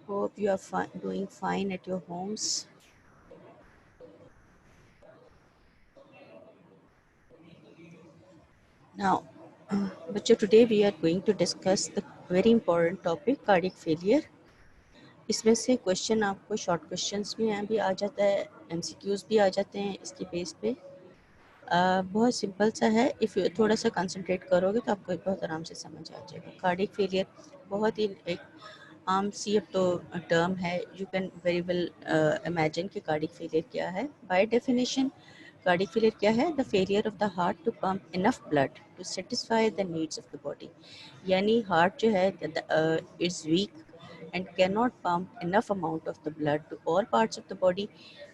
Hope you are doing fine at your homes. Now, बच्चों, today we are going to discuss the very important topic cardiac failure. इसमें से question आपको short questions में भी आ जाता है, एमसीक्यूज भी आ जाते हैं इसके बेस पे। बहुत सिंपल सा है, इफ़ थोड़ा सा कंसंट्रेट करोगे तो आपको बहुत आराम से समझ आ जाएगा। कार्डियक फेलियर बहुत ही एक आम सी अब तो टर्म है। You can very well imagine कि कार्डियक फेलियर क्या है। बाय डेफिनेशन कार्डियक फेलियर क्या है? The failure of the heart to pump enough blood to satisfy the needs of the body. यानी हार्ट जो है is weak and cannot pump enough amount of the blood to all parts of the body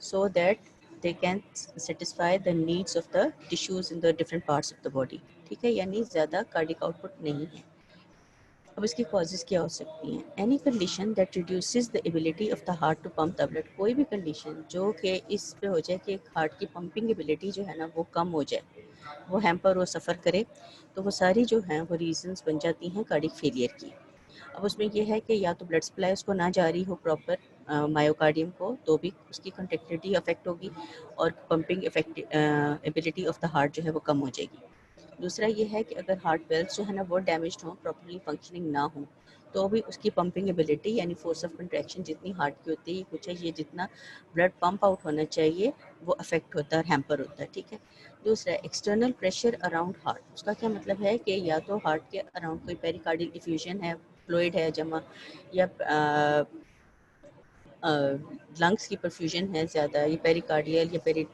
so that they can satisfy the needs of the tissues in the different parts of the body। ठीक है, यानी ज़्यादा cardiac output नहीं है। अब इसकी causes क्या हो सकती हैं? Any condition that reduces the ability of the heart to pump the blood. कोई भी कंडीशन जो कि इस पे हो जाए कि हार्ट की पंपिंग एबिलिटी जो है ना वो कम हो जाए, वो हैम्पर हो, सफ़र करे, तो वो सारी जो हैं वो रीजंस बन जाती हैं कार्डिक फेलियर की। अब उसमें ये है कि या तो ब्लड सप्लाई उसको ना जारी हो प्रॉपर मायोकार्डियम को, तो भी उसकी कंडक्टिविटी अफेक्ट होगी और pumping ability of the heart जो है वो कम हो जाएगी। दूसरा ये है कि अगर हार्ट वेल्स जो है ना वो डैमेज्ड हो, प्रॉपरली फंक्शनिंग ना हो, तो भी उसकी पंपिंग एबिलिटी यानी फोर्स ऑफ कंट्रैक्शन जितनी हार्ट की होती है, कुछ है ये जितना ब्लड पंप आउट होना चाहिए वो अफेक्ट होता है, हैम्पर होता है। ठीक है। दूसरा एक्सटर्नल प्रेशर अराउंड हार्ट। उसका क्या मतलब है कि या तो हार्ट के अराउंड कोई पेरिकार्डियल डिफ्यूजन है, फ्लूइड है जमा, या लंग्स की परफ्यूजन है ज़्यादा, या पेरिकार्डियल या पेरी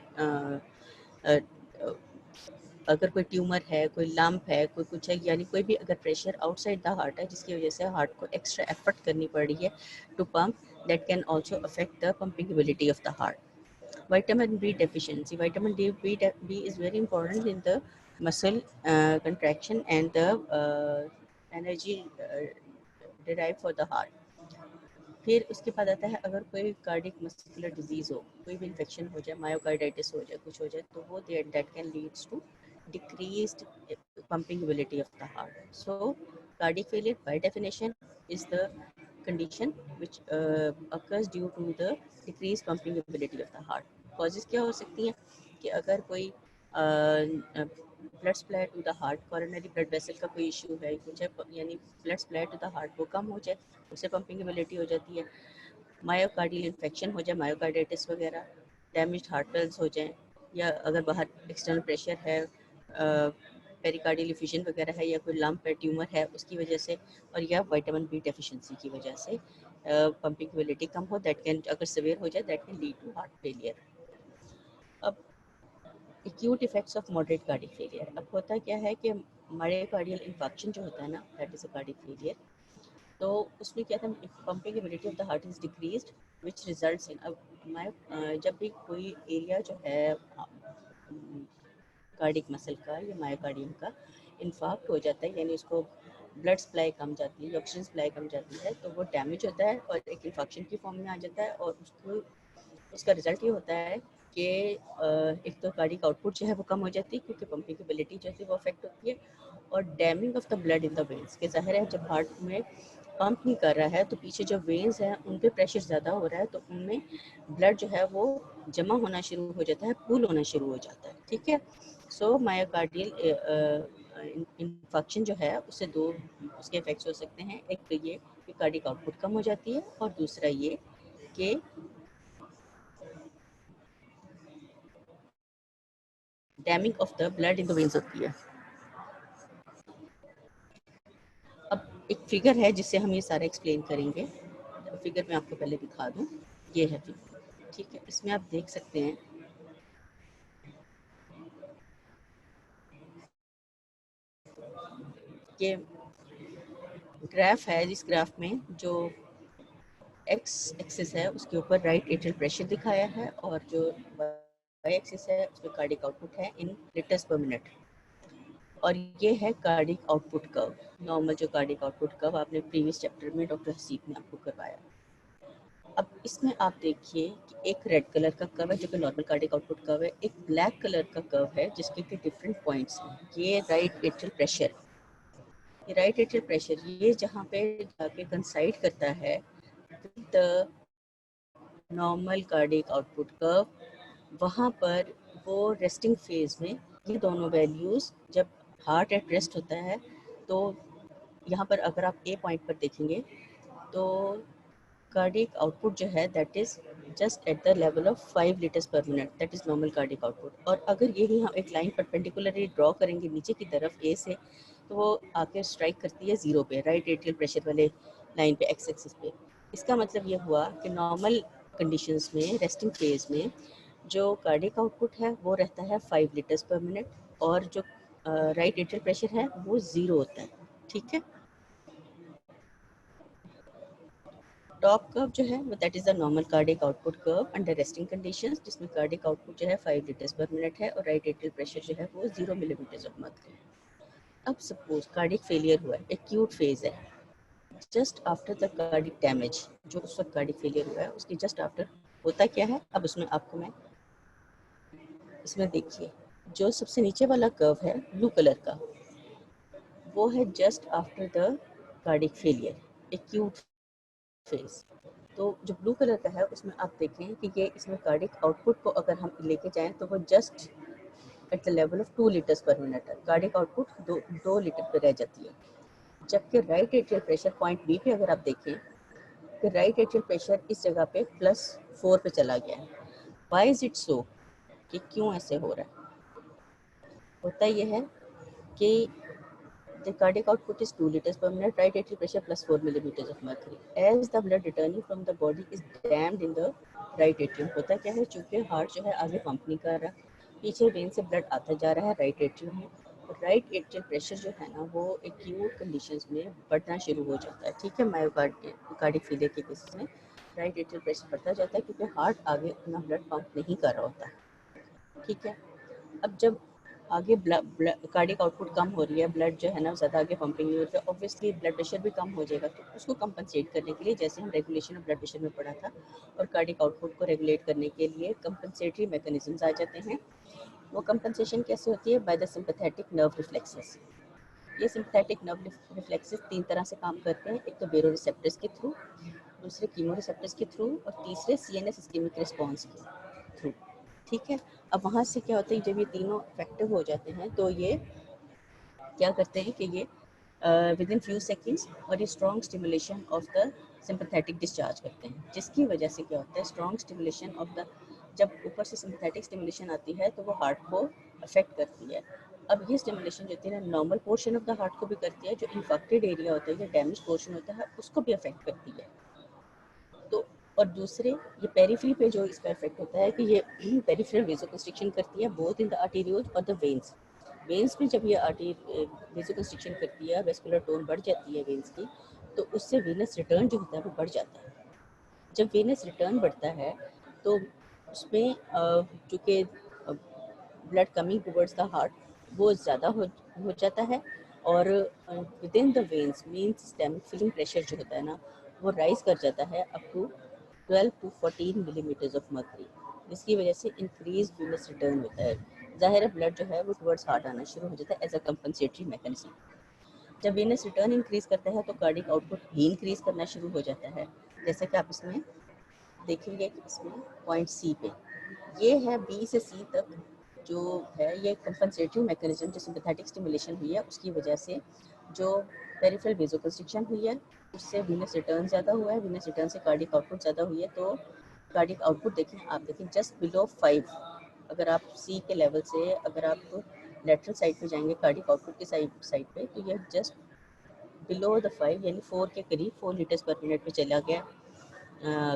अगर कोई ट्यूमर है, कोई लंप है, कोई कुछ है, यानी कोई भी अगर प्रेशर आउटसाइड द हार्ट है जिसकी वजह से हार्ट को एक्स्ट्रा एफर्ट करनी पड़ रही है to pump, that can also affect the pumping ability of the heart. Vitamin B deficiency. Vitamin B is very important in the muscle contraction and the energy derived for the heart. फिर उसके बाद आता है अगर कोई cardiac muscular disease हो, कोई भी इन्फेक्शन हो जाए, मायोकार्डाइटिस हो जाए, कुछ हो जाए, तो वो that can leads to decreased pumping ability of the heart. So cardiac failure by definition is the condition which occurs due to the decreased pumping ability of the heart. Causes क्या हो सकती हैं कि अगर कोई blood supply to the heart, coronary blood vessel का कोई issue है, कुछ है, यानी blood supply to the heart वो कम हो जाए, उससे पंपिंग एबिलिटी हो जाती है। मायोकार्डियल इन्फेक्शन हो जाए, मायोकार्डाइटिस वगैरह, डैमेज्ड हार्ट वेल्स हो जाएं, या अगर बाहर एक्सटर्नल प्रेशर है, पेरिकार्डियल इफ्यूजन वगैरह है, या कोई लंप है, ट्यूमर है, उसकी वजह से, और या विटामिन बी डेफिशिएंसी की वजह से पंपिंग एबिलिटी कम हो, दैट कैन, अगर सिवियर हो जाए, that can lead to heart failure. अब acute effects of moderate cardiac failure. अब होता क्या है कि मायोकार्डियल इन्फेक्शन जो होता है ना, that is a cardiac failure. तो उसमें क्या था, pumping ability of the heart is decreased which results in, अब जब भी कोई एरिया जो है कार्डिक मसल का या मायोकार्डियम का इन्फाक्ट हो जाता है, यानी उसको ब्लड सप्लाई कम जाती है, ऑक्सीजन सप्लाई कम जाती है, तो वो डैमेज होता है और एक इन्फेक्शन की फॉर्म में आ जाता है, और उसको उसका रिजल्ट ये होता है कि एक तो कार्डिक आउटपुट जो है वो कम हो जाती है क्योंकि पंपिंग एबिलिटी जो है वो अफेक्ट होती है, और damming of the blood in the veins, के ज़ाहिर है जब हार्ट में पंप नहीं कर रहा है तो पीछे जो वेन्स हैं उन पे प्रेशर ज़्यादा हो रहा है, तो उनमें ब्लड जो है वो जमा होना शुरू हो जाता है, पूल होना शुरू हो जाता है। ठीक है। सो मायोकार्डियल इन्फेक्शन जो है उससे दो उसके इफेक्ट्स हो सकते हैं। एक तो ये कि कार्डिक आउटपुट कम हो जाती है, और दूसरा ये कि damming of the blood in the veins होती है। अब एक फिगर है जिससे हम ये सारा एक्सप्लेन करेंगे। फिगर मैं आपको पहले दिखा दूं, ये है फिगर। ठीक है, इसमें आप देख सकते हैं कि ग्राफ है, जिस ग्राफ में जो एक्स एक्सिस है उसके ऊपर राइट एट्रियल प्रेशर दिखाया है, और जो वाई एक्सिस है उसमें कार्डिक आउटपुट है इन लीटर्स पर मिनट, और ये है कार्डिक आउटपुट कर्व, नॉर्मल जो कार्डिक आउटपुट कर्व आपने प्रीवियस चैप्टर में डॉक्टर हसीब ने आपको करवाया। अब इसमें आप देखिए कि एक रेड कलर का कर्व है जो कि नॉर्मल कार्डिक आउटपुट कर्व है, एक ब्लैक कलर का कर्व है जिसके कि डिफरेंट पॉइंट्स हैं। ये राइट एट्रियल प्रेशर, ये राइट एट्रियल प्रेशर ये जहाँ पे जाके कंसाइड करता है the normal cardiac output curve, वहाँ पर वो रेस्टिंग फेज में ये दोनों वैल्यूज़ जब हार्ट एट रेस्ट होता है, तो यहाँ पर अगर आप ए पॉइंट पर देखेंगे तो कार्डिक आउटपुट जो है that is just at the level of 5 litres per minute, that is normal cardiac output. और अगर यही हम एक लाइन परपेंडिकुलरली ड्रॉ करेंगे नीचे की तरफ ए से, तो वो आके स्ट्राइक करती है ज़ीरो पे, राइट एट्रियल प्रेशर वाले लाइन पे, एक्स एक्सिस पे। इसका मतलब ये हुआ कि नॉर्मल कंडीशंस में, रेस्टिंग फेज में, जो कार्डिक आउटपुट है वो रहता है 5 लीटर्स पर मिनट, और जो राइट एट्रियल प्रेशर है वो ज़ीरो होता है। ठीक है, टॉप कर्व जो है वो that is the normal cardiac output curve under resting conditions, जिसमें कार्डिक आउटपुट जो है 5 लीटर्स पर मिनट है और राइट एट्रियल प्रेशर जो है वो 0 मिलीमीटर्स ऑफ मर्क्यूरी है। अब सपोज कार्डिक फेलियर हुआ है, एक्यूट फेज है, just after the cardiac damage, जो उस वक्त कार्डिक फेलियर हुआ है उसके जस्ट आफ्टर होता क्या है। अब उसमें आपको मैं इसमें देखिए, जो सबसे नीचे वाला कर्व है ब्लू कलर का, वो है just after the cardiac failure, acute phase. तो जो ब्लू कलर का है उसमें आप देखें कि ये इसमें कार्डिक आउटपुट को अगर हम लेके जाएं तो वो just at the level of 2 litres per minute है, कार्डिक आउटपुट 2 लीटर पर रह जाती है। जबकि right atrial pressure point B पे अगर आप देखें कि राइट एट्रियल प्रेशर इस जगह पे +4 पे चला गया है। वाई इज इट सो, कि क्यों ऐसे हो रहा है? होता यह है कि the cardiac output is 2 liters per minute, right atrial pressure +4 millimeters of mercury. As the blood returning from the body is dammed in the right atrium, होता क्या है, चूंकि हार्ट जो है आगे पंप नहीं कर रहा, पीछे वेन से ब्लड आता जा रहा है राइट एट्रियम में, राइट एट्रियल प्रेशर जो है ना वो एक्यूट कंडीशंस में बढ़ना शुरू हो जाता है। ठीक है, मायोकार्डिक फेलियर के केसेस में राइट एट्रियल प्रेशर बढ़ता जाता है क्योंकि हार्ट आगे अपना ब्लड पंप नहीं कर रहा होता है। ठीक है, अब जब आगे कार्डिक आउटपुट कम हो रही है, ब्लड जो है ना ज़्यादा आगे पंपिंग नहीं हो रही है, ऑब्वियसली ब्लड प्रेशर भी कम हो जाएगा। तो उसको कंपनसेट करने के लिए, जैसे हम रेगुलेशन ऑफ ब्लड प्रेशर में पढ़ा था, और कार्डिक आउटपुट को रेगुलेट करने के लिए कंपनसेटरी मैकेनिज्म्स आ जाते हैं। वो कंपनसेशन कैसे होती है? By the sympathetic nerve reflexes. ये सिंपैथेटिक नर्व रिफ्लेक्सेस 3 तरह से काम करते हैं, एक तो बेरो रिसेप्टर्स के थ्रू, दूसरे कीमो रिसेप्टर्स के थ्रू, और तीसरे CNS इस्केमिक रिस्पॉन्स के थ्रू। ठीक है, अब वहाँ से क्या होता है, जब ये तीनों इफेक्टिव हो जाते हैं तो ये क्या करते हैं कि ये विद इन फ्यू सेकेंड्स और ये strong stimulation of the sympathetic discharge करते हैं, जिसकी वजह से क्या होता है, स्ट्रॉन्ग स्टिमुलेशन ऑफ द, जब ऊपर से सिंपैथेटिक स्टिमुलेशन आती है तो वो हार्ट को अफेक्ट करती है। अब ये स्टिमुलेशन जो होती है ना, normal portion of the heart को भी करती है, जो इन्फेक्टेड एरिया होता है या डैमेज पोर्शन होता है उसको भी अफेक्ट करती है। तो और दूसरे ये पेरिफेरी पे जो इसका इफेक्ट होता है कि ये पेरिफेरल वेसोकंस्ट्रिक्शन करती है बोथ इन द आर्टेरियोज और द वेन्स। वेन्स में जब ये वेसोकंस्ट्रिक्शन करती है, वेस्कुलर टोन बढ़ जाती है वेन्स की, तो उससे वेनस रिटर्न जो होता है वो बढ़ जाता है। जब वेनस रिटर्न बढ़ता है तो उसमें चूँकि blood coming towards the heart वो ज़्यादा हो जाता है, और with in the veins mean systemic filling pressure जो होता है ना वो राइज कर जाता है up to 12 to 14 millimetres of mercury, जिसकी वजह से इंक्रीज वेनस रिटर्न होता है। ज़ाहिर है ब्लड जो है वो टुवर्ड्स हार्ट आना शुरू हो जाता है एज अ कंपनसेटरी मैकेनिज्म। जब वेनस रिटर्न इंक्रीज करता है तो कार्डिक आउटपुट भी इंक्रीज करना शुरू हो जाता है, जैसे कि आप इसमें देखेंगे कि इसमें पॉइंट सी पे ये है, बी से सी तक जो है ये कंपनसेटरी मैकेनिज्म, जो सिंपैथेटिक स्टिमुलेशन हुई है उसकी वजह से जो पेरिफेरल वेसोकंस्ट्रिक्शन हुई है उससे वीनस रिटर्न ज़्यादा हुआ है, वीनस रिटर्न से कार्डिक आउटपुट ज़्यादा हुई है। तो कार्डिक आउटपुट देखें, आप देखें जस्ट बिलो 5, अगर आप सी के लेवल से अगर आप लेटरल साइड पे जाएंगे कार्डिक आउटपुट के साइड पे, तो ये जस्ट बिलो द 5 यानी 4 के करीब 4 लीटर्स पर मिनट पे चला गया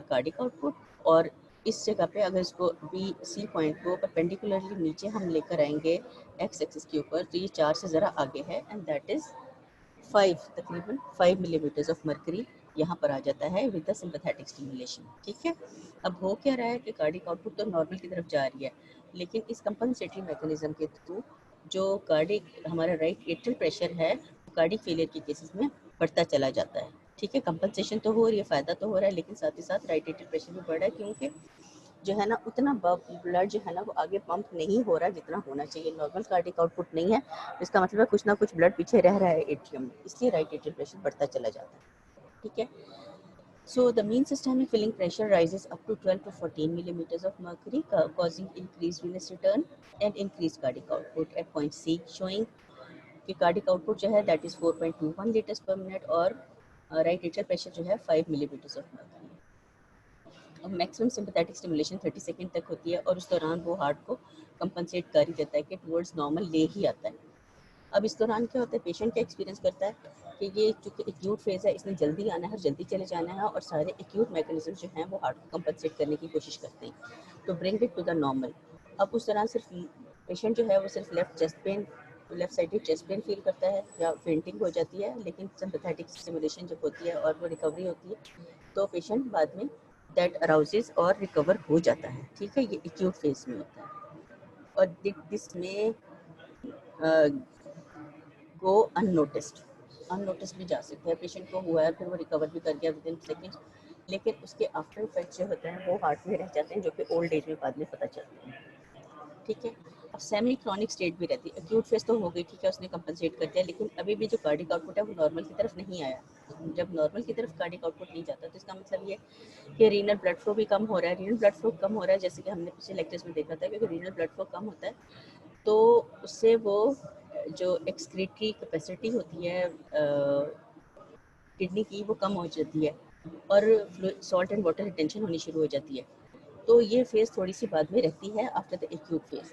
कार्डिक आउटपुट। और इस जगह पे अगर इसको बी सी पॉइंट को परपेंडिकुलरली नीचे हम लेकर आएंगे एक्स एक्सिस के ऊपर, तो ये 4 से ज़रा आगे है, एंड दैट इज़ 5, तकरीबन 5 मिलीमीटर्स ऑफ मर्करी यहाँ पर आ जाता है विद द सिंपैथेटिक स्टिमुलेशन। ठीक है, अब हो क्या रहा है कि कार्डिक आउटपुट तो नॉर्मल की तरफ जा रही है, लेकिन इस कंपनसेटरी मैकेनिज्म के थ्रू जो कार्डिक हमारा राइट एट्रियल प्रेशर है कार्डिक फेलियर के केसेस में बढ़ता चला जाता है। ठीक है, कंपनसेशन तो हो रही है, फ़ायदा तो हो रहा है, लेकिन साथ ही साथ राइट एट्रियल प्रेशर भी बढ़ रहा है, क्योंकि जो है ना उतना ब्लड जो है ना वो आगे पंप नहीं हो रहा जितना होना चाहिए। नॉर्मल कार्डिक आउटपुट नहीं है, इसका मतलब है कुछ ना कुछ ब्लड पीछे रह रहा है एट्रियम में, इसलिए राइट एट्रियल प्रेशर बढ़ता चला जाता है। ठीक है, So the mean systemic filling pressure rises up to 12 to 14 millimeters of mercury, causing increased venous return and increased cardiac output at point C, showing कि कार्डिक आउटपुट जो है that is 4.21 litres per minute और right atrial pressure जो है 5 millimetres of mercury. अब maximum sympathetic stimulation 30 second तक होती है और उस दौरान वो हार्ट को कंपनसेट कर ही देता है कि टुवर्ड्स नॉर्मल ले ही आता है। अब इस दौरान क्या होता है, पेशेंट क्या एक्सपीरियंस करता है कि ये चूँकि एक्यूट फेज़ है, इसने जल्दी आना है और जल्दी चले जाना है और सारे एक्यूट मैकेनिज्म जो हैं वो हार्ट को कंपनसेट करने की कोशिश करते हैं to bring it to the normal. अब उस दौरान सिर्फ पेशेंट जो है वो सिर्फ left sided chest pain feel करता है या फेंटिंग हो जाती है, लेकिन सिंपैथेटिक स्टिमुलेशन जब होती है और वो रिकवरी होती है तो पेशेंट बाद में दैट अराउजेस और रिकवर हो जाता है। ठीक है, ये एक्यूट फेज में होता है और दिस में गो अननोटिस्ड भी जा सकता है। पेशेंट को हुआ है फिर वो रिकवर भी कर गया विद इन सेकेंड्स, लेकिन उसके आफ्टर इफेक्ट जो होते हैं वो हार्ट में रह जाते हैं, जो कि ओल्ड एज में बाद में पता चलते हैं। ठीक है, अब सेमी क्रॉनिक स्टेट भी रहती है। एक्यूट फेज तो हो गई, ठीक है, उसने कंपनसेट कर दिया, लेकिन अभी भी जो कार्डिक आउटपुट है वो नॉर्मल की तरफ नहीं आया। जब नॉर्मल की तरफ कार्डिक आउटपुट नहीं जाता तो इसका मतलब ये कि रीनल ब्लड फ्लो भी कम हो रहा है। रीनल ब्लड फ्लो कम हो रहा है जैसे कि हमने पिछले लेक्चर्स में देखा था, क्योंकि रीनल ब्लड फ्लो कम होता है तो उससे वो जो एक्सक्रीटरी कैपेसिटी होती है किडनी की वो कम हो जाती है और सॉल्ट एंड वाटर रिटेंशन होनी शुरू हो जाती है। तो ये फेज थोड़ी सी बाद में रहती है after the acute phase.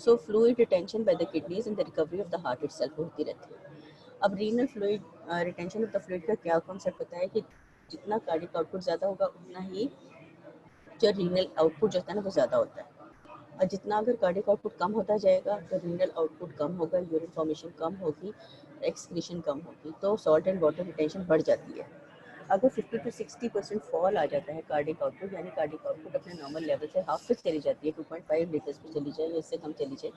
So fluid retention by the kidneys in the recovery of the heart itself होती रहती है। अब renal fluid retention of the fluid का क्या कॉन्सेप्ट होता है कि जितना कार्डिक आउटपुट ज़्यादा होगा उतना ही जो रीनल आउटपुट जो होता है ना वो ज़्यादा होता है, और जितना अगर कार्डिक आउटपुट कम होता जाएगा तो रीनल आउटपुट कम होगा, यूरिन फॉर्मेशन कम होगी, एक्सक्रीशन कम होगी, तो सॉल्ट एंड वाटर रिटेंशन बढ़ जाती है। अगर 50 to 60% फॉल आ जाता है कार्डिक आउटपुट, यानी कार्डिक आउटपुट अपने नॉर्मल लेवल से हाफ पे चली जाती है, 2.5 लीटर्स पे चली जाए या इससे कम चली जाए,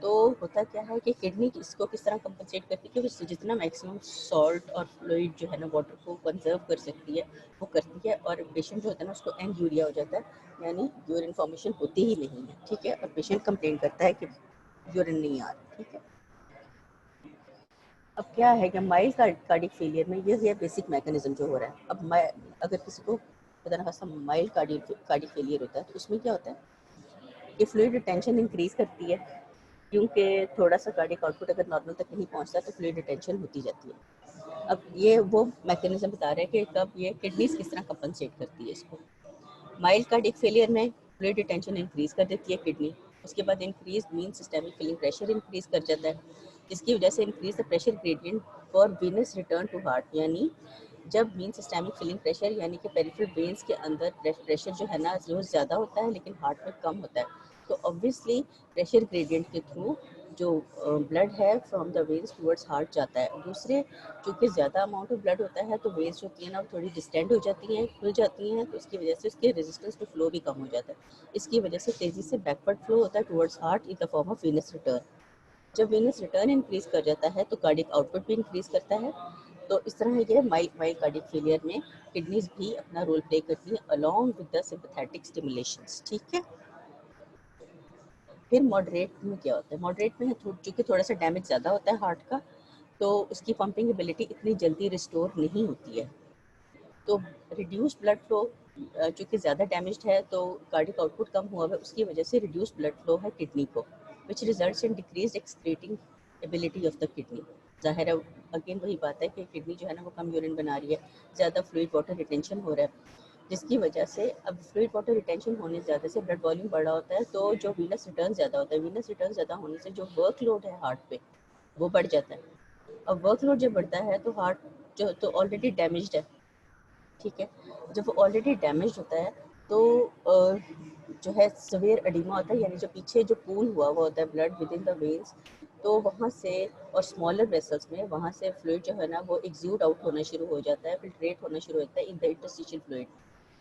तो होता क्या है कि किडनी इसको किस तरह कंपनसेट करती है, क्योंकि जितना मैक्सिमम सॉल्ट और फ्लूइड जो है ना वाटर को कंजर्व कर सकती है वो करती है, और पेशेंट जो होता है ना उसको एंग्यूरिया हो जाता है, यानी यूरिन फॉर्मेशन होती ही नहीं है। ठीक है, और पेशेंट कंप्लेन करता है कि यूरिन नहीं आ रहा। ठीक है, अब क्या है कि माइल्ड कार्डिक फेलियर में ये है बेसिक मैकेनिज्म जो हो रहा है। अब मैं अगर किसी को खुदा न खास्ता माइल्ड कार्डिक फेलियर होता है तो उसमें क्या होता है कि फ्लूइड रिटेंशन इंक्रीज करती है, क्योंकि थोड़ा सा कार्डिक आउटपुट अगर नॉर्मल तक नहीं पहुंचता तो फ्लूइड रिटेंशन होती जाती है। अब ये वो मैकेनिज्म बता रहे हैं कि कब ये किडनीज किस तरह कंपनसेट करती है इसको। माइल्ड कार्डिक फेलियर में फ्लूइड रिटेंशन इंक्रीज कर देती है किडनी, उसके बाद increase mean systemic filling pressure increase कर जाता है, जिसकी वजह से increase the pressure gradient for venous return to heart, यानी जब मीन सिस्टेमिक फिलिंग प्रेशर यानी कि पेरिफेरल वेन्स के अंदर प्रेशर जो है ना रोज ज़्यादा होता है लेकिन हार्ट में कम होता है, तो ऑब्वियसली प्रेशर ग्रेडियंट के थ्रू जो ब्लड है from the veins towards heart जाता है। दूसरे चूँकि ज़्यादा अमाउंट ऑफ ब्लड होता है तो वेन्स जो होती है ना वो थोड़ी डिस्टेंड हो जाती हैं, खुल जाती हैं, तो इसकी वजह से उसके रेजिस्टेंस टू फ्लो भी कम हो जाता है। इसकी वजह से तेज़ी से बैकवर्ड फ्लो होता है towards heart in the form of Venus return. जब वेनस रिटर्न इंक्रीज कर जाता है तो कार्डिक आउटपुट भी इंक्रीज करता है। तो इस तरह ये माइल्ड कार्डिक फेलियर में किडनीज भी अपना रोल प्ले करती है along with the sympathetic stimulations. ठीक है, फिर मॉडरेट में क्या होता है, मॉडरेट में चूँकि थोड़ा सा डैमेज ज़्यादा होता है हार्ट का, तो उसकी पंपिंग एबिलिटी इतनी जल्दी रिस्टोर नहीं होती है, तो रिड्यूस ब्लड फ्लो चूँकि ज़्यादा डैमेज्ड है तो कार्डिक आउटपुट कम हुआ है, उसकी वजह से रिड्यूस ब्लड फ्लो है किडनी को, which results in decrease excreting ability of the kidney. ज़ाहिर है अगेन वही बात है कि किडनी जो है ना वो कम यूरिन बना रही है, ज़्यादा फ्लूइड वाटर रिटेंशन हो रहा है, जिसकी वजह से अब फ्लूइड वाटर रिटेंशन होने ज़्यादा से ब्लड वॉल्यूम बढ़ा होता है, तो जो वीनस रिटर्न ज़्यादा होता है, वीनस रिटर्न ज़्यादा होने से जो वर्कलोड है हार्ट पे वो बढ़ जाता है। अब वर्कलोड जब बढ़ता है तो हार्ट जो तो ऑलरेडी डैमेज्ड है, ठीक है, जब वो ऑलरेडी डैमेज होता है तो जो है सवेयर एडिमा होता है, यानी जो पीछे जो पूल हुआ हुआ होता है blood with in the veins, तो वहाँ से और स्मॉलर वेसल्स में वहाँ से फ्लूइड जो है ना वो एक्सूड आउट होना शुरू हो जाता है, फिल्ट्रेट होना शुरू होता है इन द इंटरस्टिशियल फ्लूइड।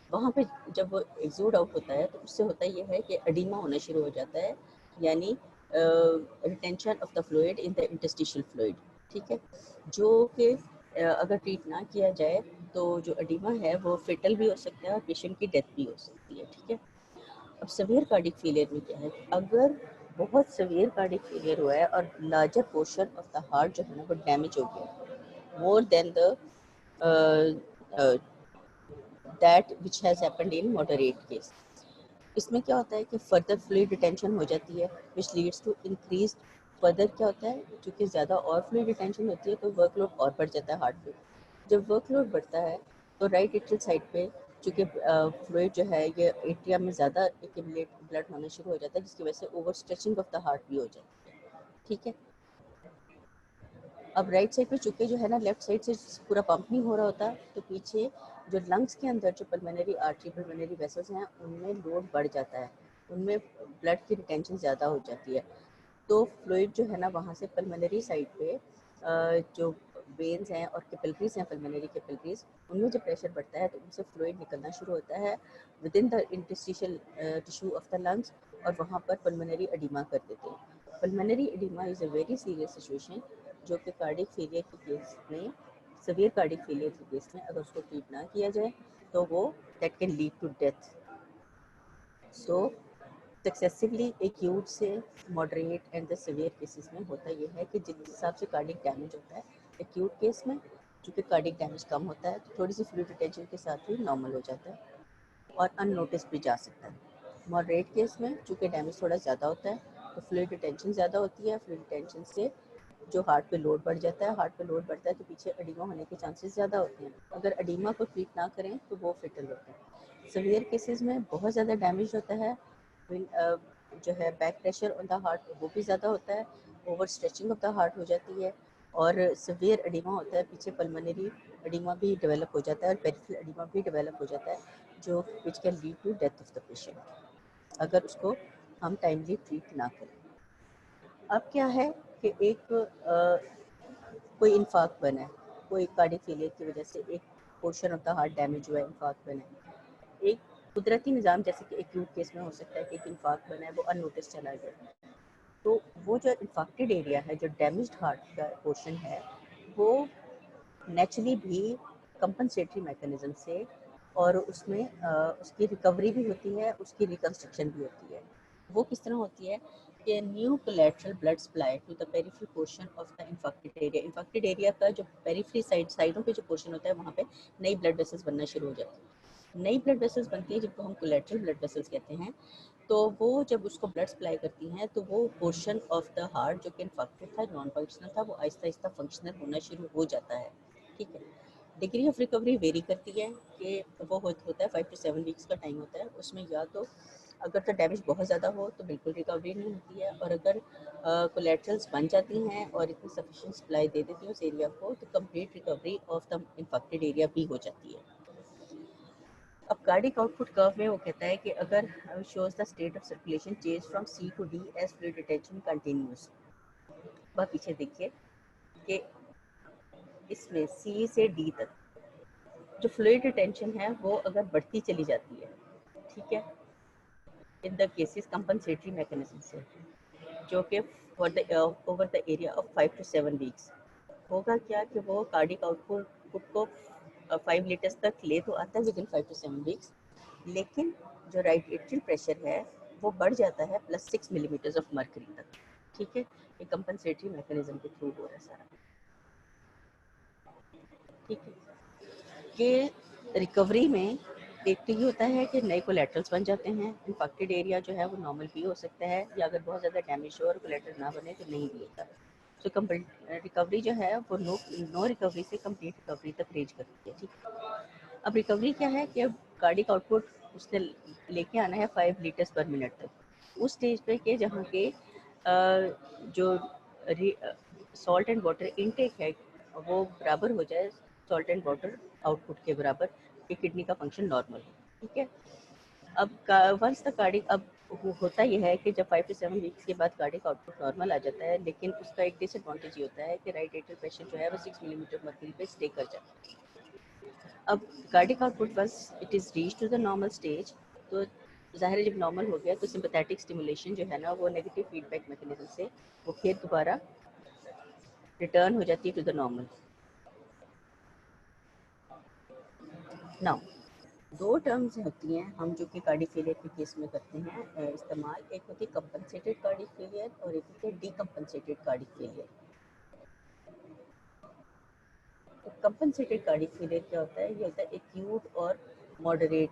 वहाँ पे जब वो एक्सूड आउट होता है तो उससे होता ये है कि एडिमा होना शुरू हो जाता है, यानी retention of the fluid in the interstitial fluid. ठीक है, जो कि अगर ट्रीट ना किया जाए तो जो एडिमा है वो फेटल भी हो सकता है और पेशेंट की डेथ भी हो सकती है। ठीक है, अब सवियर कार्डिक फेलियर में क्या है, अगर बहुत सवियर कार्डिक फेलियर हुआ है और larger portion of the heart जो है ना वो डैमेज हो गया, more than the that which has happened in moderate case. इसमें क्या होता है कि फर्दर फ्लूइड रिटेंशन हो जाती है which leads to increase. Further क्या होता है, चूँकि ज़्यादा और फ्लूइड रिटेंशन होती है तो वर्कलोड और बढ़ जाता है हार्ट पे। जब वर्कलोड बढ़ता है तो राइट एट्रियल साइड पे चूँकि फ्लूइड जो है ये एट्रियम में ज़्यादा एक्यूमुलेट ब्लड होना शुरू हो जाता है, जिसकी वजह से over stretching of the heart भी हो जाती है। ठीक है, अब राइट साइड पे चूँकि जो है ना लेफ्ट साइड से पूरा पंप नहीं हो रहा होता, तो पीछे जो लंग्स के अंदर जो पल्मोनरी आर्टरी पल्मोनरी वेसल्स हैं उनमें लोड बढ़ जाता है, उनमें ब्लड की रिटेंशन ज़्यादा हो जाती है। तो फ्लूइड जो है ना वहाँ से पल्मोनरी साइड पे जो वेन्स हैं और कैपिलरीज हैं, पल्मोनरी कैपिलरीज, उनमें जब प्रेशर बढ़ता है तो उनसे फ्लूइड निकलना शुरू होता है with in the interstitial tissue of the lungs, और वहाँ पर पल्मोनरी एडिमा कर देते हैं। Pulmonary oedema is a very serious situation जो कि कार्डियक फेलियर के केस में, सीवियर कार्डियक फेलियर के केस में अगर उसको ट्रीट ना किया जाए तो वो that can lead to death. So successively acute से moderate and the severe cases में होता यह है कि जिस हिसाब से कार्डियक डैमेज होता है एक्यूट केस में, चूँकि कार्डियक डैमेज कम होता है तो थोड़ी सी फ्लूइड रिटेंशन के साथ ही नॉर्मल हो जाता है और अननोटिस भी जा सकता है। मॉडरेट केस में चूँकि डैमेज थोड़ा ज़्यादा होता है तो फ्लूइड रिटेंशन ज़्यादा होती है, फ्लूइड रिटेंशन से जो हार्ट पे लोड बढ़ जाता है, हार्ट पे लोड बढ़ता है तो पीछे एडिमा होने के चांसेस ज़्यादा होते हैं। अगर एडिमा को ट्रीट ना करें तो वो फेटल होता है। सीवियर केसेस में बहुत ज़्यादा डैमेज होता है, जो है back pressure on the heart वो भी ज़्यादा होता है, over stretching of the heart हो जाती है और सीवियर एडिमा होता है, पीछे पल्मोनरी एडिमा भी डेवलप हो जाता है और पेरिफेरल एडिमा भी डेवलप हो जाता है जो which can lead to death of the patient अगर उसको हम टाइमली ट्रीट ना करें। अब क्या है कि एक कोई इन्फाक्ट बना है, कोई कार्डियक फेलियर की वजह से एक portion of the heart damage हुआ है, इन्फाक्ट बना है। एक कुदरती निज़ाम जैसे कि एक्यूट केस में हो सकता है कि एक इन्फाक्ट बना है वो अननोटिस चला गया, तो वो जो इन्फाक्टेड एरिया है, जो डैमेज्ड हार्ट का पोर्शन है, वो नेचुरली भी कंपनसेटरी मैकेनिज्म से और उसमें उसकी रिकवरी भी होती है, उसकी रिकंस्ट्रक्शन भी होती है। वो किस तरह होती है कि new collateral blood supply to the peripheral portion of the infected area. Infected area का जो पेरिफेरल साइडों पे जो पोर्शन होता है वहाँ पे नई ब्लड वेसल्स बनना शुरू हो जाती है। नई ब्लड वेसल्स बनती है जिनको हम कोलैटरल ब्लड वेसल्स कहते हैं, तो वो जब उसको ब्लड सप्लाई करती हैं तो वो पोर्शन ऑफ द हार्ट जो कि इन्फेक्टेड था, नॉन फंक्शनल था, वो आहिस्ता आहिस्ता फंक्शनल होना शुरू हो जाता है। ठीक है, डिग्री ऑफ रिकवरी वेरी करती है कि वो होता है 5 to 7 वीक्स का टाइम होता है, उसमें या तो अगर तो डैमेज बहुत ज़्यादा हो तो बिल्कुल रिकवरी नहीं होती है, और अगर कोलेट्रल्स बन जाती हैं और इतनी सफिशिएंट सप्लाई दे देती है उस एरिया को तो complete recovery of the infected area भी हो जाती है। अब कार्डिक आउटपुट कर्व में वो कहता है कि अगर shows the state of circulation change from C to D as fluid retention continues. वह पीछे देखिए कि इसमें सी से डी तक जो फ्लूइड रिटेंशन है वो अगर बढ़ती चली जाती है, ठीक है, in the cases compensatory mechanism से, जो कि for the over the area of 5 to 7 weeks, होगा क्या कि वो कार्डिक आउटपुट को 5 लीटर्स तक ले तो आता है विद इन 5 to 7 वीक्स, लेकिन जो राइट एट्रियल प्रेशर है वो बढ़ जाता है +6 मिलीमीटर्स ऑफ मर्करी तक। ठीक है, ये कंपनसेटरी मैकेनिज्म के थ्रू हो रहा है सारा। ठीक है, ये रिकवरी में एक तो ये होता है कि नए कोलेटरल्स बन जाते हैं, इन्फेक्टेड एरिया जो है वो नॉर्मल भी हो सकता है, या अगर बहुत ज़्यादा डैमेज हो और कोलेटरल ना बने तो नहीं भी होता। तो कंप्लीट रिकवरी जो है वो नो रिकवरी से कंप्लीट रिकवरी तक रेंज करती है। ठीक है, अब रिकवरी क्या है कि अब कार्डिक आउटपुट उसने लेके आना है 5 लीटर्स पर मिनट तक, उस स्टेज पे कि जहाँ के जो सॉल्ट एंड वाटर इनटेक है वो बराबर हो जाए सॉल्ट एंड वाटर आउटपुट के बराबर, कि किडनी का फंक्शन नॉर्मल हो। ठीक है, अब वंस द कार्डिक, अब होता यह है कि जब 5 to 7 वीक्स के बाद कार्डिक आउटपुट नॉर्मल आ जाता है, लेकिन उसका एक डिसएडवांटेज ये होता है कि राइट एट्रियल प्रेशर जो है वो 6 मिलीमीटर मर्करी पे स्टे कर जाता है। अब cardiac output once it is reach to the normal stage, तो ज़ाहिर है जब नॉर्मल हो गया तो सिंपैथेटिक स्टिमुलेशन जो है ना वो नेगेटिव फीडबैक मैकेनिज्म से वो फिर दोबारा रिटर्न हो जाती है टू द नॉर्मल। नाउ दो टर्म्स होती हैं हम जो कि कार्डिक फेलियर के केस में करते हैं इस्तेमाल, एक होती है कंपनसेटेड कार्डिक फेलियर और एक होती है डीकंपनसेटेड कार्डिक फेलियर। तो कंपनसेटेड कार्डिक फेलियर क्या होता है, ये होता है एक्यूट और मॉडरेट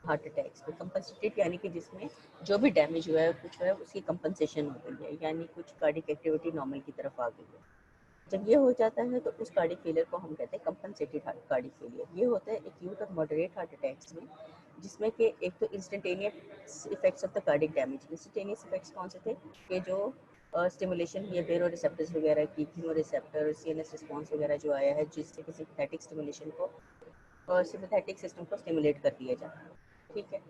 हार्ट अटैक्स में। कंपनसेटेड यानी कि जिसमें जो भी डैमेज हुआ है कुछ है उसकी कंपनसेशन हो गई है, यानी कुछ कार्डियक एक्टिविटी नॉर्मल की तरफ आ गई है। जब ये हो जाता है तो उस कार्डियक फेलियर को हम कहते हैं कंपनसेटेड कार्डियक फेलियर। ये होता है एक्यूट और मॉडरेट हार्ट अटैक्स में, जिसमें कि एक तो instantaneous effects of the cardiac damage. Instantaneous effects कौन से थे कि जो स्टिमुलेशन ये बेरो रिसेप्टर्स वगैरह की, कीमो रिसेप्टर, सीएनएस रिस्पॉन्स वगैरह जो आया है, जिससे कि सिंपैथेटिक स्टिमुलेशन को और सिंपैथेटिक सिस्टम को स्टिमुलेट कर दिया जाता है, ठीक है।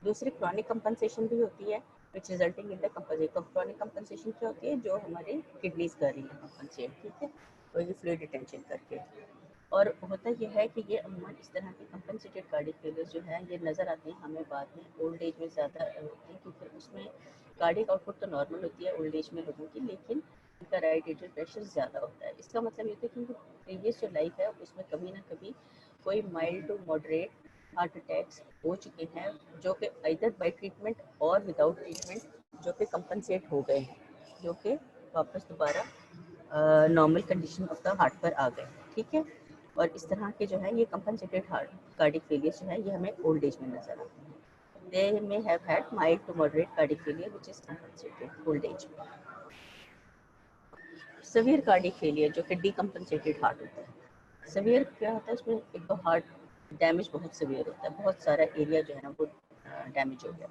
दूसरी क्रॉनिक कंपनसेशन भी होती है which resulting in the chronic compensation क्या होती है, जो हमारे किडनीज कर रही है कंपनसेट, ठीक है, तो ये फ्लूइड रिटेंशन करके। और होता यह है कि ये अमूमन इस तरह के कंपनसेटेड कार्डियक फेलियर जो है ये नज़र आते हैं हमें बाद में ओल्ड एज में ज़्यादा होते हैं, क्योंकि उसमें कार्डियक आउटपुट तो नॉर्मल होती है ओल्ड एज में लोगों की, लेकिन उनका राइट एट्रियल प्रेशर ज़्यादा होता है। इसका मतलब ये होता है कि उनकी प्रीवियस जो लाइफ है उसमें कभी ना कभी कोई mild to moderate heart attacks हो चुके हैं, जो कि आइदर बाय ट्रीटमेंट और विदाउट ट्रीटमेंट जो कि कंपनसेट हो गए हैं, जो कि वापस दोबारा normal condition of the heart पर आ गए, ठीक है। और इस तरह के जो है ये कंपनसेटेड हार्ट कार्डियक फेलियर जो है ये हमें ओल्ड एज में नजर आते हैं। They may have had mild to moderate cardiac failure which is compensated old age में। सीवियर कार्डियक फेलियर जो कि डीकंपनसेटेड हार्ट होता है। सीवियर क्या होता है, उसमें एक तो हार्ट डैमेज बहुत सीवियर होता है, बहुत सारा एरिया जो है ना वो डैमेज हो गया।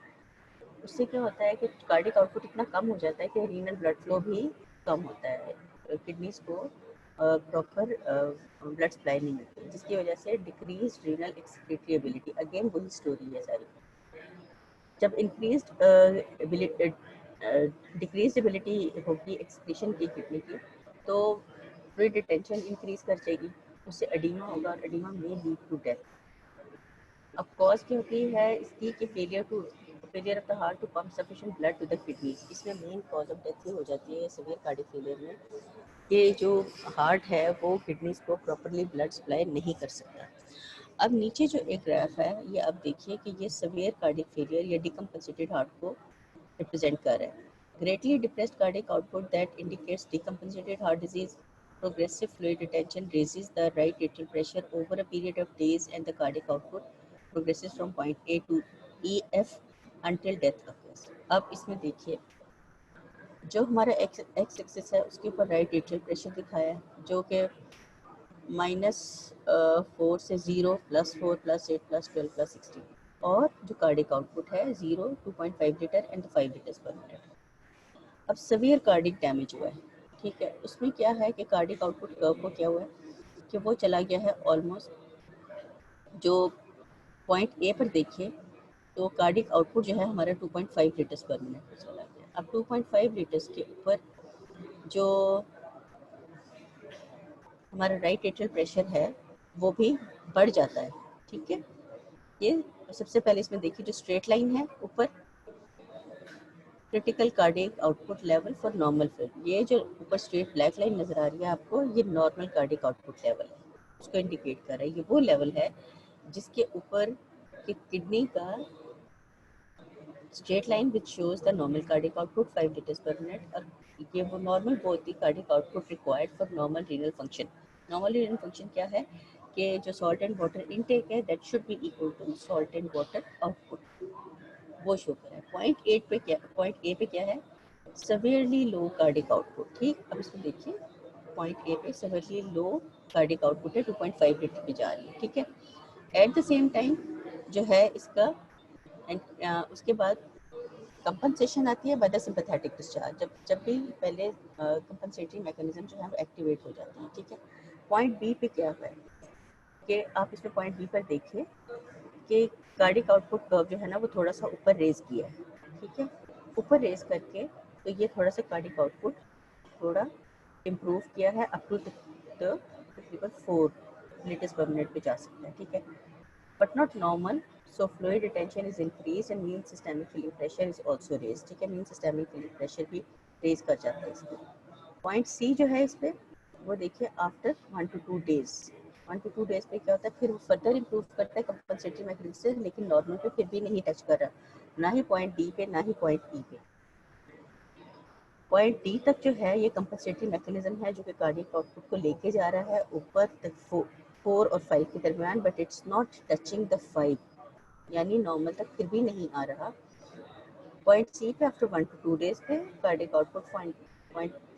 उससे क्या होता है कि कार्डियक आउटपुट इतना कम हो जाता है कि रीनल ब्लड फ्लो भी कम होता है, किडनीज को प्रॉपर ब्लड सप्लाई नहीं मिलती, जिसकी वजह से decrease renal excretory ability. Again वही स्टोरी है सारी। जब इंक्रीज डिक्रीज एबिलिटी होगी एक्सक्रीशन की किडनी की, तो फ्लूइड रिटेंशन इंक्रीज कर जाएगी, उससे एडिमा होगा और एडिमा में लीड टू डेथ। अब कॉज क्या होती है इसकी कि failure of the heart to pump sufficient blood to the kidneys. इसमें मेन कॉज ऑफ डेथ ही हो जाती है सीवियर कार्डियक फेलियर में, कि जो हार्ट है वो किडनीज को प्रॉपरली ब्लड सप्लाई नहीं कर सकता। अब नीचे जो एक ग्राफ है ये आप देखिए कि ये सीवियर कार्डियक फेलियर या डिकम्पनसेटेड हार्ट को रिप्रेजेंट कर रहा है। Greatly depressed cardiac output that indicates decompensated heart disease. Progressive fluid retention raises the right atrial pressure over a period of days and the cardiac output progresses from point A to EF until death occurs. अब इसमें देखिए जो हमारा x axis है उसके ऊपर right atrial pressure दिखाया है, जो कि -4 से 0, +4, +8, +12, +16, और जो कार्डियक आउटपुट है 0, 2.5 litre and 5 litres per minute. अब सीवियर कार्डियक डैमेज हुआ है, ठीक है, उसमें क्या है कि कार्डियक आउटपुट कर्व को क्या हुआ है कि वो चला गया है ऑलमोस्ट, जो पॉइंट ए पर देखिए तो कार्डियक आउटपुट जो है हमारा 2.5 लीटर्स पर मिनट पर चला गया। अब 2.5 लीटर्स के ऊपर जो हमारा राइट एट्रियल प्रेशर है वो भी बढ़ जाता है, ठीक है। ये सबसे पहले इसमें देखिए जो स्ट्रेट लाइन है ऊपर critical cardiac output level for normal fluid, ये जो ऊपर स्ट्रेट ब्लैक लाइन नज़र आ रही है आपको, ये नॉर्मल कार्डियक आउटपुट लेवल है, उसको इंडिकेट कर रहा है। ये वो लेवल है जिसके ऊपर कि किडनी का straight line which shows the normal cardiac output 5 litres per minute, और ये वो normal both the cardiac output required for normal renal function. Normal renal function क्या है कि जो सॉल्ट एंड वाटर इनटेक है that should be equal to salt and water output, वो show कर रहा है। पॉइंट ए पे क्या है, severely low cardiac output, ठीक। अब इसमें देखिए पॉइंट ए पे severely low cardiac output है, 2.5 लीटर पे जा रही है, ठीक है। एट द सेम टाइम जो है इसका उसके बाद कंपनसेशन आती है बाय द सिंपैथेटिक डिस्चार्ज, जब भी पहले कंपनसेटरी मैकेनिज्म जो है वो एक्टिवेट हो जाती है, ठीक है। पॉइंट बी पे क्या है कि आप इसमें पॉइंट बी पर देखिए कि कार्डियक आउटपुट कर्व जो है ना वो थोड़ा सा ऊपर रेज किया है, ठीक है, ऊपर रेज करके तो ये थोड़ा सा कार्डियक आउटपुट थोड़ा इम्प्रूव किया है अप टू तकरीबन 4 लीटर्स पर मिनट पे जा सकता है, ठीक है, but not normal. So fluid retention is increase and mean systemic filling pressure is also raise, ठीक है, मीन सिस्टेमिक फिलिंग प्रेशर भी रेज कर जाता है इसको। पॉइंट सी जो है इस पर वो देखिए after 1 to 2 days, 1 to 2 days पे क्या होता है फिर फर्दर इम्प्रूव करता है कंपनसेटरी मैकेनिज्म से, लेकिन नॉर्मल पे फिर भी नहीं टच कर रहा, ना ही पॉइंट डी पे ना ही पॉइंट ई पे। पॉइंट डी तक जो है ये कंपनसेटरी मैकेनिज्म है जो कि कार्डियक आउटपुट को लेके जा रहा है ऊपर तक 4 और 5 के दरमियान, but it's not touching the 5, यानी नॉर्मल तक फिर भी नहीं आ रहा। पॉइंट सी पे आफ्टर 1 to 2 days पे cardiac output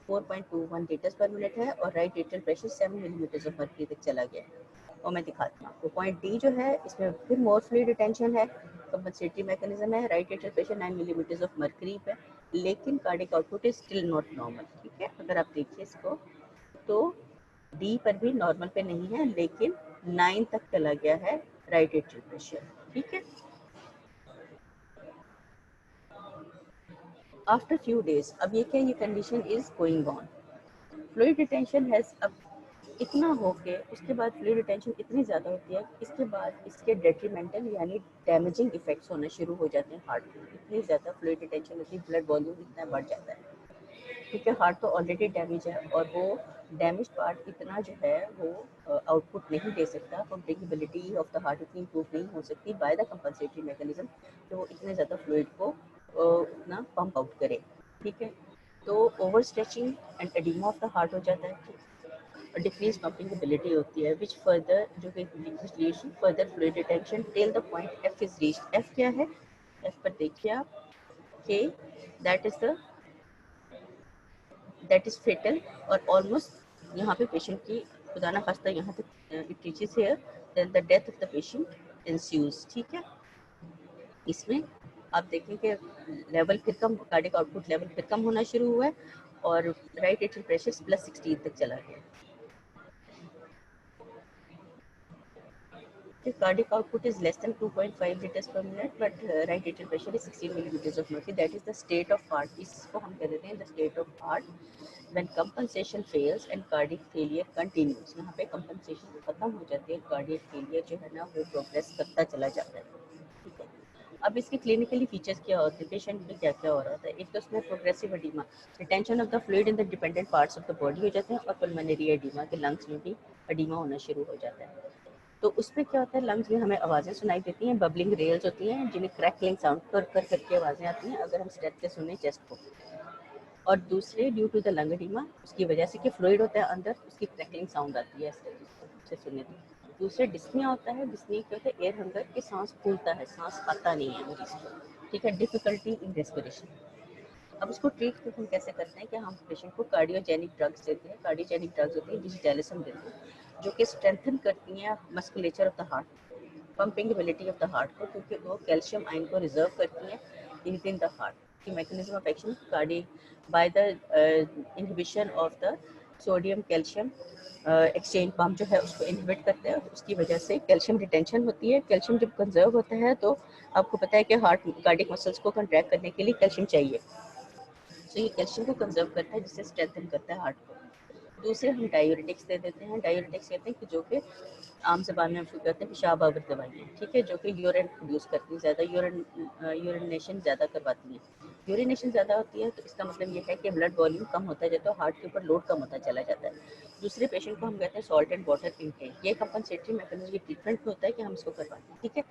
4.21 litres per minute है और right atrial pressure 7 millimetre of mercury तक चला गया है। और मैं दिखाती हूँ आपको पॉइंट डी जो है, इसमें फिर मोर फ्लूइड रिटेंशन है, कंपनसेटरी मैकेनिज्म है, right atrial pressure 9 millimetre of mercury पे, लेकिन cardiac output is still not normal. ठीक है, अगर आप देखिए इसको तो डी पर भी नॉर्मल पे नहीं है, लेकिन 9 तक चला गया है राइट एट्रियल प्रेशर। ठीक है, आफ्टर फ्यू डेज, अब ये क्या, ये condition is going on, fluid retention has, अब इतना हो के उसके बाद फ्लूइड रिटेंशन इतनी ज़्यादा होती है, इसके बाद इसके डेट्रीमेंटल यानी डैमेजिंग इफेक्ट्स होना शुरू हो जाते हैं हार्ट में। इतनी ज़्यादा फ्लूइड रिटेंशन होती है, ब्लड वॉल्यूम इतना बढ़ जाता है, क्योंकि हार्ट तो ऑलरेडी डैमेज है और वो डैमेज पार्ट इतना जो है वो आउटपुट नहीं दे सकता, पंपिंगबिलिटी ऑफ द हार्ट इतनी इम्प्रूव नहीं हो सकती बाय द कंपनसेटरी मैकेनिज्म, तो वो इतने ज़्यादा फ्लूइड को उतना पंप आउट करे। ठीक है, तो over stretching and oedema of the heart हो जाता है, डिक्रीज पंपिंग एबिलिटी होती है, विच फर्दर जो कि leads further fluid retention till the point F is reached. F क्या है, एफ पर देखिए आप कि दैट इज फेटल और ऑलमोस्ट यहाँ पे पेशेंट की खुदा ना खास्ता यहाँ तक it reaches here, then the death of the patient ensues. ठीक है, इसमें आप देखें कि लेवल फिर कम, कार्डिक आउटपुट लेवल फिर कम होना शुरू हुआ है और राइट एट्रियल प्रेशर +16 तक चला गया। The cardiac output is less than 2.5 liters per minute, but right atrial pressure is 16 millimeters of mercury. That is the state of heart. इसको हम कह देते हैं the state of heart when compensation fails and cardiac failure continues. यहाँ पे compensation खत्म हो जाती है, cardiac failure जो है ना वो progress करता चला जाता है। ठीक है, अब इसके क्लिनिकली फीचर्स क्या होते हैं, पेशेंट में क्या क्या हो रहा था। एक तो उसमें progressive oedema, retention of the fluid in the dependent parts of the body हो जाते हैं, और पल्मोनरी एडिमा के लंग्स में भी एडिमा होना शुरू हो जाता है। तो उसमें क्या होता है, लंग्स में हमें आवाज़ें सुनाई देती हैं, बबलिंग रेल्स होती हैं जिन्हें क्रैकलिंग साउंड कर कर करके आवाज़ें आती हैं अगर हम स्टेप से सुने चेस्ट को। और दूसरे due to the lung oedema, उसकी वजह से कि फ्लूइड होता है अंदर, उसकी क्रैकलिंग साउंड आती है से सुने तो। दूसरे डिस्निया होता है, डिस्निया क्या होता है, एयर हंगर के सांस फूलता है, सांस आता नहीं है मरीज को। ठीक है, डिफिकल्टी इन रेस्पिरेशन। अब उसको ट्रीट हम कैसे करते हैं कि हम पेशेंट को कार्डियोजेनिक ड्रग्स देते हैं। कार्डियोजेनिक ड्रग्स होती है डिजिटैलिसम देते हैं, जो कि स्ट्रेंथन करती हैं musculature of the heart, pumping ability of the heart को, क्योंकि वो कैल्शियम आयन को रिजर्व करती हैं इन द हार्ट की। Mechanism of action cardiac by the inhibition of the sodium calcium exchange pump जो है उसको इनहिबिट करते हैं, उसकी वजह से कैल्शियम रिटेंशन होती है। कैल्शियम जब कंजर्व होता है तो आपको पता है कि हार्ट कार्डिक मसल्स को कंट्रैक्ट करने के लिए कैल्शियम चाहिए, तो ये कैल्शियम को कंजर्व करता है जिससे स्ट्रेंथन करता है हार्ट को। दूसरे हम डायूरेटिक्स दे देते हैं। डायूरेटिक्स कहते हैं कि जो कि आम जबान में हम कहते हैं पेशाब आवर दवाइयाँ, ठीक है, जो कि यूरिन प्रोड्यूस करती हैं ज़्यादा, यूरिनेशन ज़्यादा करवाती हैं। यूरिनेशन ज़्यादा होती है तो इसका मतलब ये है कि ब्लड वॉल्यूम कम होता जाता है, तो हार्ट के ऊपर लोड कम होता चला जाता है। दूसरे पेशेंट को हम कहते हैं सॉल्ट एंड वाटर इनटेक। ये कंपनसेटरी मैकेनिज्म ये ट्रीटमेंट होता है कि हम इसको करवाते हैं। ठीक है,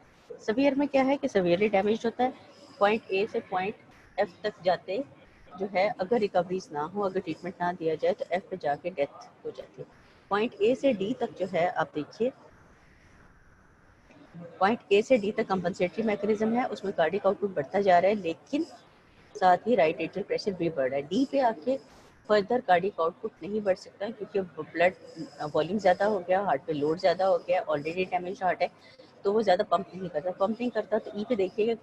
सवियर में क्या है कि सवियरली डैमेज होता है, पॉइंट ए से पॉइंट एफ तक जाते जो है, अगर रिकवरीज ना हो, अगर ट्रीटमेंट ना दिया जाए तो एफ पे जाके डेथ हो जाती है। पॉइंट ए से डी तक जो है आप देखिए, पॉइंट ए से डी तक कंपनसेटरी मैकेनिज्म है, उसमें कार्डिक आउटपुट बढ़ता जा रहा है, लेकिन साथ ही राइट एट्रियल प्रेशर भी बढ़ रहा है। डी पे आके फर्दर कार्डिक आउटपुट नहीं बढ़ सकता क्योंकि ब्लड वॉल्यूम ज़्यादा हो गया, हार्ट पे लोड ज़्यादा हो गया, ऑलरेडी डैमेज हार्ट है, तो वो ज़्यादा पंप नहीं करता। पंप नहीं करता तो ई पे देखिएगा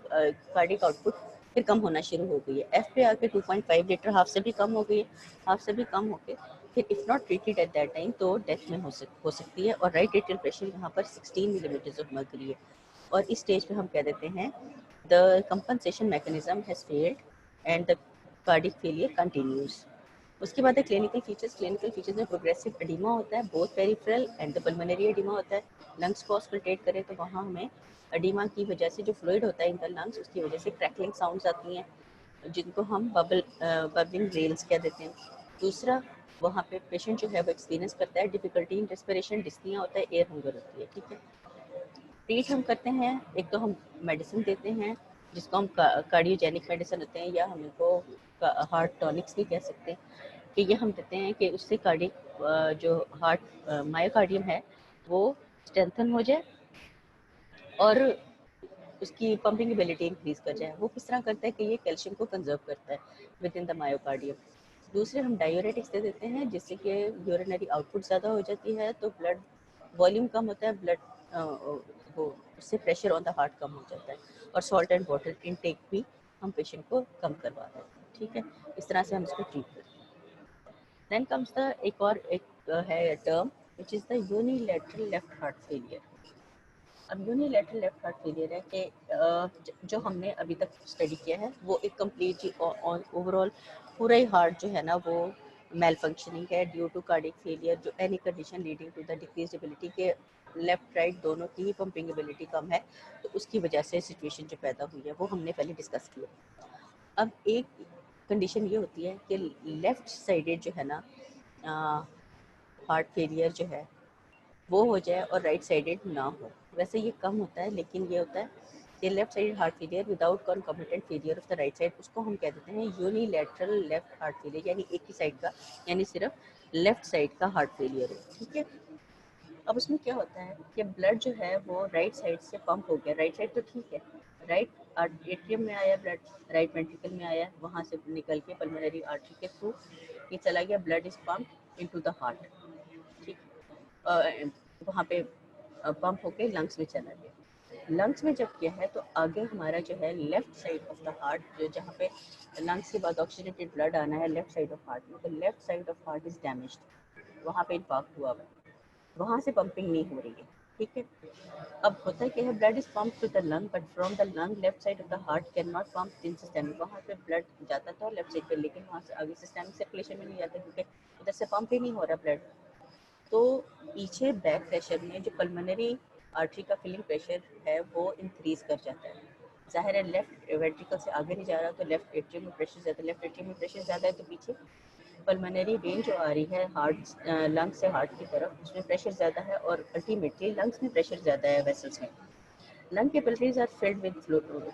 कार्डिक आउटपुट फिर कम होना शुरू हो गई है। एफ पे आके 2.5 लीटर, हाफ से भी कम हो गई है, हाफ से भी कम होके फिर if not treated at that time तो डेथ में हो सकती है। और राइट एट्रियल प्रेशर यहाँ पर 16 मिलीमीटर ऑफ मर्करी है, और इस स्टेज पे हम कह देते हैं the compensation mechanism has failed and the cardiac failure continues. उसके बाद है क्लिनिकल फीचर्स। क्लिनिकल फीचर्स में प्रोग्रेसिव एडिमा होता है, both peripheral and the pulmonary oedema होता है। लंग्स को ऑस्कल्टेट करें तो वहाँ हमें एडिमा की वजह से जो फ्लूइड होता है इन द लंग्स, उसकी वजह से क्रैकलिंग साउंड्स आती हैं, जिनको हम बबलिंग रेल्स कह देते हैं। दूसरा, वहाँ पे पेशेंट जो है वो एक्सपीरियंस करता है डिफिकल्टी इन रेस्पिरेशन, डिस्निया होता है, एयर हंगर होती है। ठीक है, ट्रीट हम करते हैं, एक तो हम मेडिसिन देते हैं जिसको हम कार्डियोजेनिक मेडिसिन होते हैं, या हम इनको हार्ट टॉनिक्स भी कह सकते हैं, कि ये हम देते हैं कि उससे कार्डिक जो हार्ट मायोकार्डियम है वो स्ट्रेंथन हो जाए और उसकी पंपिंग एबिलिटी इंक्रीज कर जाए। वो किस तरह करता है कि ये कैल्शियम को कंजर्व करता है विद इन द मायोकार्डियम। दूसरे हम डायूरेटिक्स दे देते हैं जिससे कि यूरिनरी आउटपुट ज़्यादा हो जाती है, तो ब्लड वॉल्यूम कम होता है, ब्लड वो उससे प्रेशर ऑन द हार्ट कम हो जाता है, और सॉल्ट एंड वाटर इनटेक भी हम पेशेंट को कम करवा देते हैं। ठीक है, इस तरह से हम इसको ट्रीट करते हैं। देन कम्स द एक है term which is the unilateral left heart failure. अब यूनिलैटरल लेफ्ट हार्ट फेलियर है कि जो हमने अभी तक स्टडी किया है वो एक कम्प्लीट ओवरऑल पूरा ही हार्ट जो है ना वो मेल फंक्शनिंग है ड्यू टू कार्डिक फेलियर, जो any condition leading to the decrease ability के लेफ्ट राइट दोनों की ही पंपिंग एबिलिटी कम है, तो उसकी वजह से सिचुएशन जो पैदा हुई है वो हमने पहले डिस्कस किया। अब एक कंडीशन ये होती है कि लेफ्ट साइडेड जो है ना हार्ट फेलियर जो है वो हो जाए और राइट साइडेड ना हो। वैसे ये कम होता है, लेकिन ये होता है कि left side heart failure without concomitant failure of the right side, उसको हम कह देते हैं यूनिलैटरल लेफ्ट हार्ट फेलियर, यानी एक ही साइड का, यानी सिर्फ लेफ्ट साइड का हार्ट फेलियर है। ठीक है, अब उसमें क्या होता है कि ब्लड जो है वो राइट साइड से पंप हो गया, राइट साइड तो ठीक है, राइट एट्रियम में आया ब्लड, राइट वेंट्रिकल में आया, वहाँ से निकल के पल्मोनरी आर्टरी के थ्रू ये चला गया, blood is pump into the heart. ठीक, वहाँ पे पंप होके लंग्स में चला गया। लंग्स में जब किया है तो आगे हमारा जो है left side of the heart, जो जहाँ पे लंग्स के बाद ऑक्सीडेटेड ब्लड आना है लेफ्ट साइड ऑफ हार्ट में, तो left side of heart is damaged, वहाँ पे इन्फाक्ट हुआ है, वहाँ से पंपिंग नहीं हो रही है। ठीक है, अब होता क्या है, blood is pump to the lung but from the lung left side of the heart can not pump in systemic, वहाँ पे ब्लड जाता था लेफ्ट साइड पे, लेकिन वहाँ से आगे सिस्टमिक सर्कुलेशन में नहीं जाता क्योंकि इधर से पंप ही नहीं हो रहा ब्लड। तो पीछे बैक प्रेशर में जो पल्मोनरी आर्टरी का फिलिंग प्रेशर है वो इंक्रीज कर जाता है। जाहिर है लेफ्ट वेंट्रिकल से आगे नहीं जा रहा तो लेफ्ट एट्रियम में प्रेशर ज़्यादा, लेफ्ट एट्रियम में प्रेशर ज़्यादा है तो पीछे पल्मोनरी वेन जो आ रही है हार्ट लंग्स से हार्ट की तरफ, उसमें प्रेशर ज़्यादा है और अल्टीमेटली लंग्स में प्रेशर ज़्यादा है वेसल्स में। Lung capillaries are filled with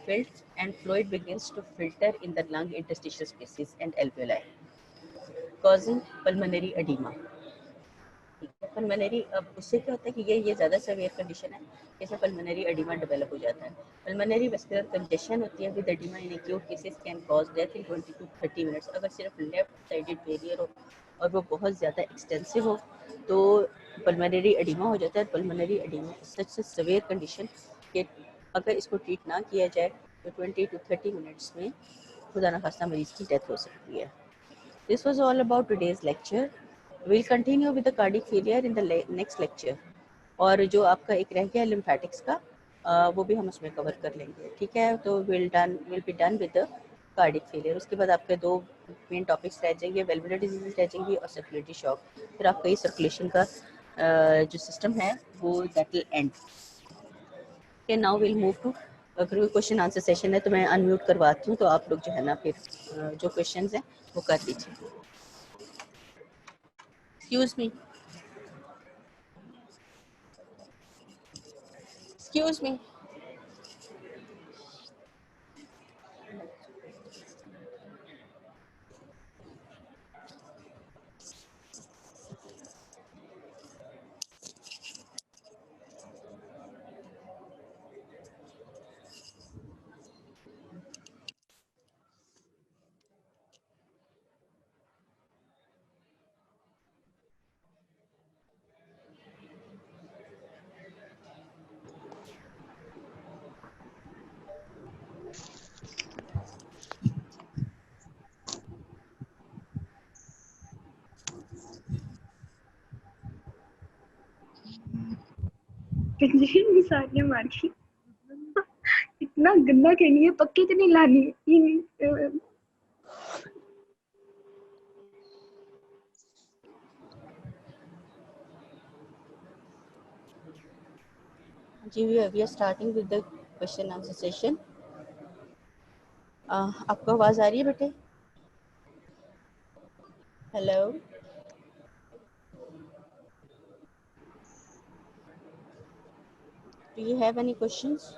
filled and fluid begins to filter in the lung interstitial spaces and alveoli, causing pulmonary edema. Pulmonary, अब उससे क्या होता है कि ये ज़्यादा सेवियर कंडीशन है, जैसे पल्मोनरी एडिमा डेवलप हो जाता है। पल्मोनरी वेस्कुलर कंजेशन होती है with oedema in acute cases can cause death in 20 to 30 minutes. अगर सिर्फ लेफ्ट साइडेड फेलियर हो और वो बहुत ज़्यादा एक्सटेंसिव हो तो पल्मोनरी एडिमा हो जाता है। पल्मोनरी एडिमा सच सेवियर कंडीशन कि अगर इसको ट्रीट ना किया जाए तो 20 to 30 मिनट्स में खुदा न खास्ता मरीज़ की डेथ हो सकती है। This was all about today's lecture. We'll continue with the cardiac failure in the next lecture. और जो आपका एक रह गया लिम्फेटिक्स का वो भी हम उसमें कवर कर लेंगे। ठीक है, तो will be done with the cardiac failure. उसके बाद आपके दो मेन टॉपिक्स रह जाएंगे, वेल्वुलर डिजीज रह जाएंगी और सर्कुलेटरी शॉक। फिर आपका ये सर्कुलेशन का जो सिस्टम है वो that will end. Okay, now will move to, अगर कोई क्वेश्चन आंसर सेशन है तो मैं अनम्यूट करवाती हूँ, तो आप लोग जो है ना फिर जो क्वेश्चंस हैं वो कर लीजिए। Excuse me, excuse me. सारियां मार की इतना गंदा कहनी है, पक्की तो नहीं लानी। जी we are starting with the question answer session. आपको आवाज़ आ रही है बेटे? Hello, do you have any questions?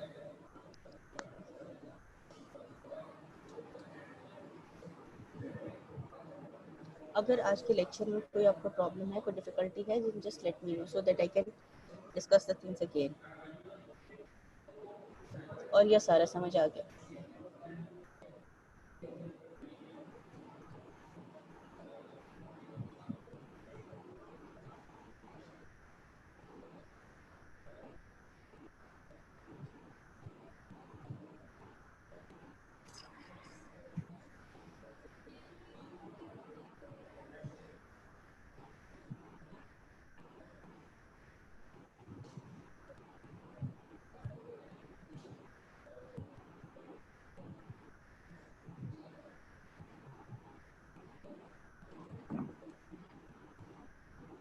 अगर आज के लेक्चर में कोई आपको प्रॉब्लम है, कोई डिफिकल्टी है, just let me know so that I can discuss the things again. और यह सारा समझ आ गया?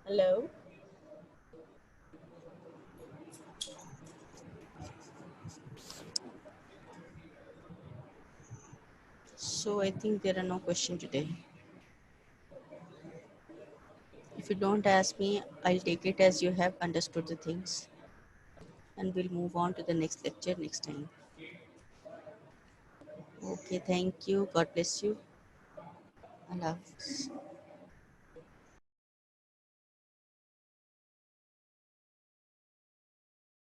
Hello. So I think there are no questions today. If you don't ask me, I'll take it as you have understood the things, and we'll move on to the next lecture next time. Okay, thank you. God bless you. Allah Hafiz.